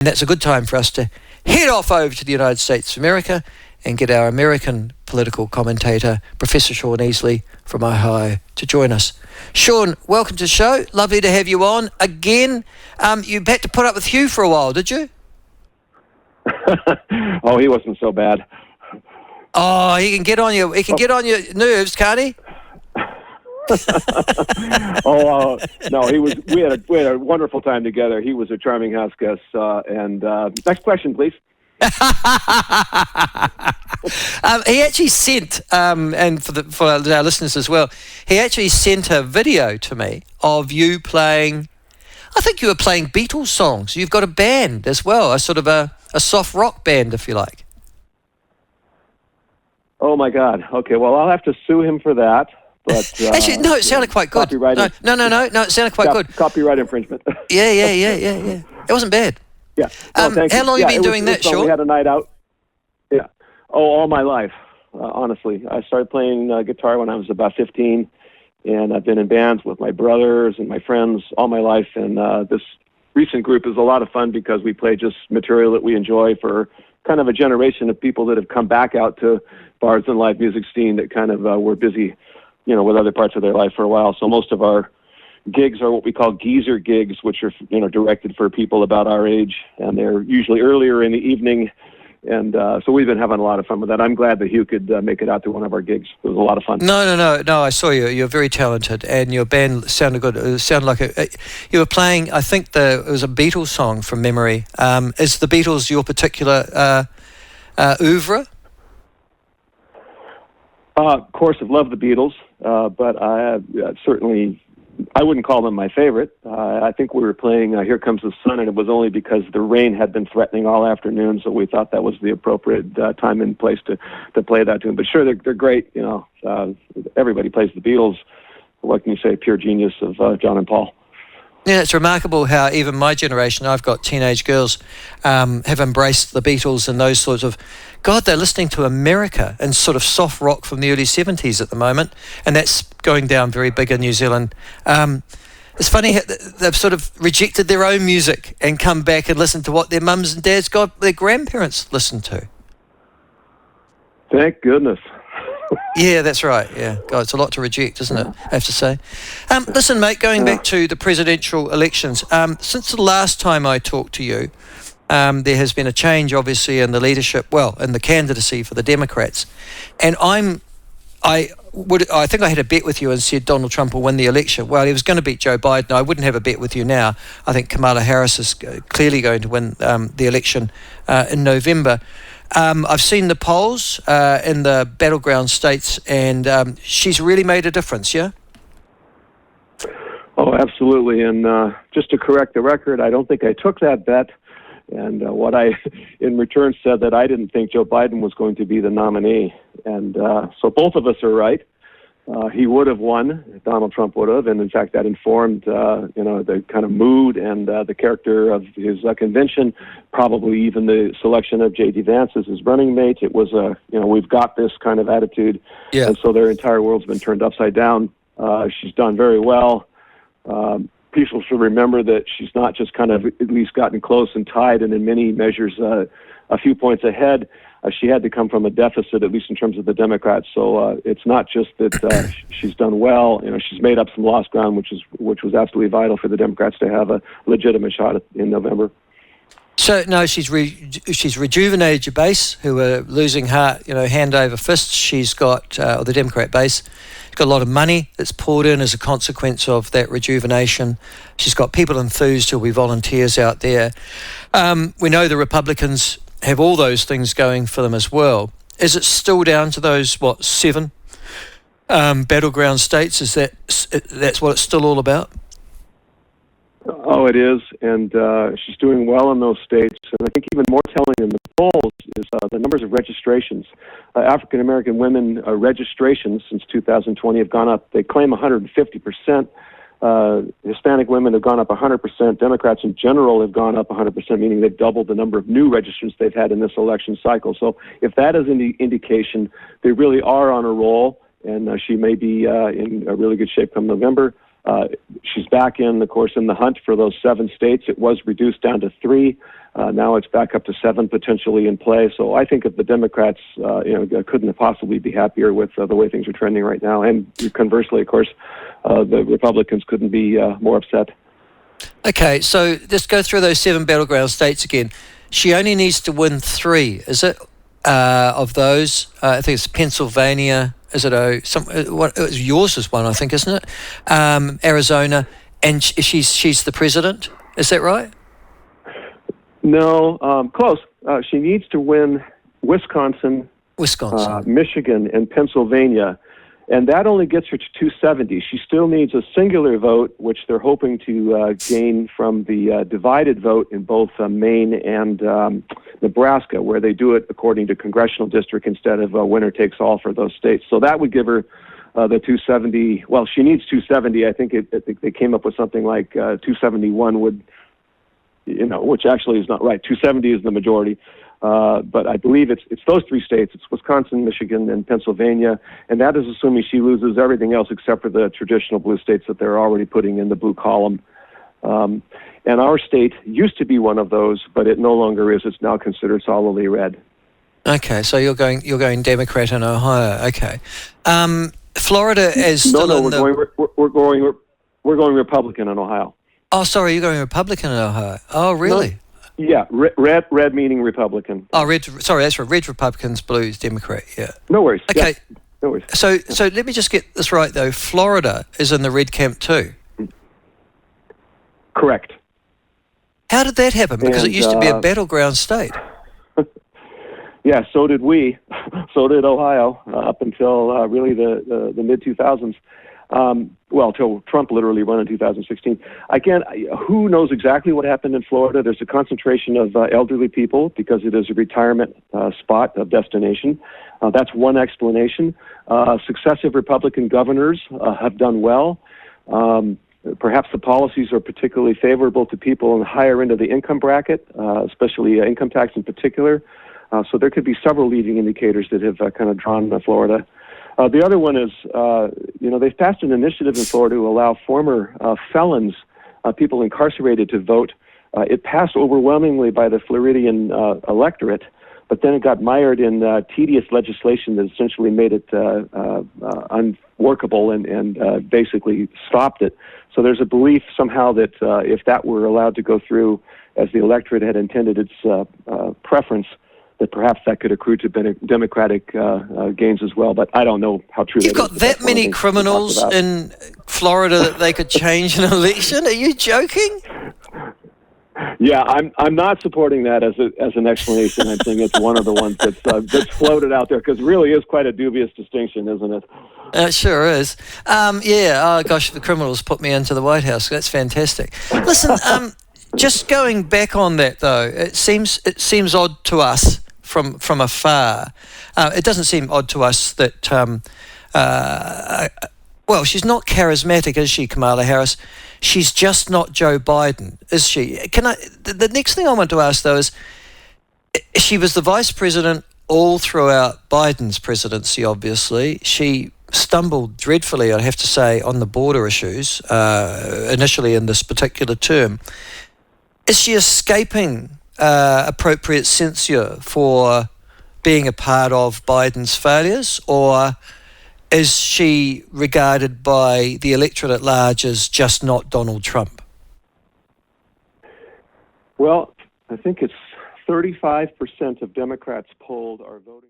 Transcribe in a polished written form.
And that's a good time for us to head off over to the United States of America and get our American political commentator, Professor Shawn Easley from Ohio, to join us. Shawn, welcome to the show. Lovely to have you on again. You had to put up with Hugh for a while, did you? Oh, he wasn't so bad. Oh, he can get on your get on your nerves, can't he? No, we had a wonderful time together. He was a charming house guest. Next question, please. He actually sent, and for our listeners as well, he actually sent a video to me of you playing. I think you were playing Beatles songs. You've got a band as well, a sort of a soft rock band, if you like. Oh my God. Okay, well, I'll have to sue him for that. But actually, no, it sounded quite good. No, it sounded quite good. Copyright infringement. Yeah. It wasn't bad. Yeah. How long have you been doing that, Shawn? We had a night out. Yeah. Oh, all my life, honestly. I started playing guitar when I was about 15, and I've been in bands with my brothers and my friends all my life. And this recent group is a lot of fun because we play just material that we enjoy for kind of a generation of people that have come back out to bars and live music scene that kind of were busy, with other parts of their life for a while. So most of our gigs are what we call geezer gigs, which are, directed for people about our age, and they're usually earlier in the evening. And so we've been having a lot of fun with that. I'm glad that Hugh could make it out to one of our gigs. It was a lot of fun. No. I saw you. You're very talented, and your band sounded good. It sounded like you were playing. I think it was a Beatles song from memory. Is the Beatles your particular oeuvre? Of course, I've loved the Beatles, but I certainly. I wouldn't call them my favorite. I think we were playing Here Comes the Sun, and it was only because the rain had been threatening all afternoon, so we thought that was the appropriate time and place to play that tune. But sure, they're great. Everybody plays the Beatles. What can you say? Pure genius of John and Paul. Yeah, it's remarkable how even my generation, I've got teenage girls, have embraced the Beatles and those sorts of... God, they're listening to America and sort of soft rock from the early 70s at the moment, and that's going down very big in New Zealand. It's funny how they've sort of rejected their own music and come back and listened to what their mums and dads, their grandparents listened to. Thank goodness. Yeah, that's right. Yeah, God, it's a lot to reject, isn't it? I have to say. Listen, mate, going back to the presidential elections, since the last time I talked to you, there has been a change, obviously, in the leadership, in the candidacy for the Democrats. And I think I had a bet with you and said Donald Trump will win the election. Well, he was going to beat Joe Biden. I wouldn't have a bet with you now. I think Kamala Harris is clearly going to win the election in November. I've seen the polls in the battleground states, and she's really made a difference, yeah? Oh, absolutely. And just to correct the record, I don't think I took that bet. And what I, in return, said that I didn't think Joe Biden was going to be the nominee. And so both of us are right. He would have won, Donald Trump would have, and in fact that informed, the kind of mood and the character of his convention, probably even the selection of J.D. Vance as his running mate. It was we've got this kind of attitude, yeah. And so their entire world's been turned upside down. She's done very well. People should remember that she's not just kind of at least gotten close and tied, and in many measures a few points ahead. She had to come from a deficit, at least in terms of the Democrats. So it's not just that she's done well. She's made up some lost ground, which was absolutely vital for the Democrats to have a legitimate shot in November. So no, she's rejuvenated your base, who are losing heart, hand over fist. She's got the Democrat base. She's got a lot of money that's poured in as a consequence of that rejuvenation. She's got people enthused who'll be volunteers out there. We know the Republicans have all those things going for them as well. Is it still down to those 7 battleground states? Is that's what it's still all about? Oh, it is, and she's doing well in those states. And I think even more telling in the polls is the numbers of registrations. African American women registrations since 2020 have gone up. They claim 150%. Hispanic women have gone up 100%. Democrats in general have gone up 100%, meaning they've doubled the number of new registrants they've had in this election cycle. So if that is any indication, they really are on a roll, and she may be in a really good shape come November. She's back in, of course, in the hunt for those 7 states. It was reduced down to 3. Now it's back up to 7 potentially in play. So I think that the Democrats, couldn't possibly be happier with the way things are trending right now. And conversely, of course, the Republicans couldn't be more upset. Okay, so let's go through those 7 battleground states again. She only needs to win 3, is it? Of those, I think it's Pennsylvania. Is it yours is one, I think, isn't it? Arizona, and she's the president. Is that right? No, close. She needs to win Wisconsin, Michigan, and Pennsylvania, and that only gets her to 270. She still needs a singular vote, which they're hoping to gain from the divided vote in both Maine and Nebraska, where they do it according to congressional district instead of winner takes all for those states. So that would give her the 270. Well, she needs 270. I think they came up with something like 271 would, which actually is not right. 270 is the majority. But I believe it's those 3 states. It's Wisconsin, Michigan, and Pennsylvania, and that is assuming she loses everything else except for the traditional blue states that they're already putting in the blue column. And our state used to be one of those, but it no longer is. It's now considered solidly red. Okay, so you're going Democrat in Ohio. Okay, Florida is still we're going Republican in Ohio. Oh, sorry, you're going Republican in Ohio. Oh, really? No, yeah, red meaning Republican. Oh, red. Sorry, that's right. Red Republicans, blues Democrat. Yeah. No worries. Okay. Yeah, no worries. So let me just get this right though. Florida is in the red camp too. Correct. How did that happen? Because it used to be a battleground state. Yeah, so did we. So did Ohio up until really the mid-2000s. Till Trump literally won in 2016. Again, who knows exactly what happened in Florida? There's a concentration of elderly people because it is a retirement spot, a destination. That's one explanation. Successive Republican governors have done well. Perhaps the policies are particularly favorable to people in the higher end of the income bracket, especially income tax in particular. So there could be several leading indicators that have kind of drawn Florida. The other one is, they've passed an initiative in Florida to allow former felons, people incarcerated, to vote. It passed overwhelmingly by the Floridian electorate, but then it got mired in tedious legislation that essentially made it unworkable and basically stopped it. So there's a belief somehow that if that were allowed to go through as the electorate had intended its preference, that perhaps that could accrue to Democratic gains as well. But I don't know how true that is. You've got that many criminals in Florida that they could change an election? Are you joking? Yeah, I'm not supporting that as an explanation. I'm saying it's one of the ones that's floated out there, because it really is quite a dubious distinction, isn't it? It sure is. Oh gosh, the criminals put me into the White House. That's fantastic. Listen, just going back on that though, it seems odd to us from afar. It doesn't seem odd to us that she's not charismatic, is she, Kamala Harris? She's just not Joe Biden, is she? The next thing I want to ask, though, is she was the vice president all throughout Biden's presidency, obviously. She stumbled dreadfully, I'd have to say, on the border issues, initially in this particular term. Is she escaping appropriate censure for being a part of Biden's failures, or is she regarded by the electorate at large as just not Donald Trump? Well, I think it's 35% of Democrats polled are voting.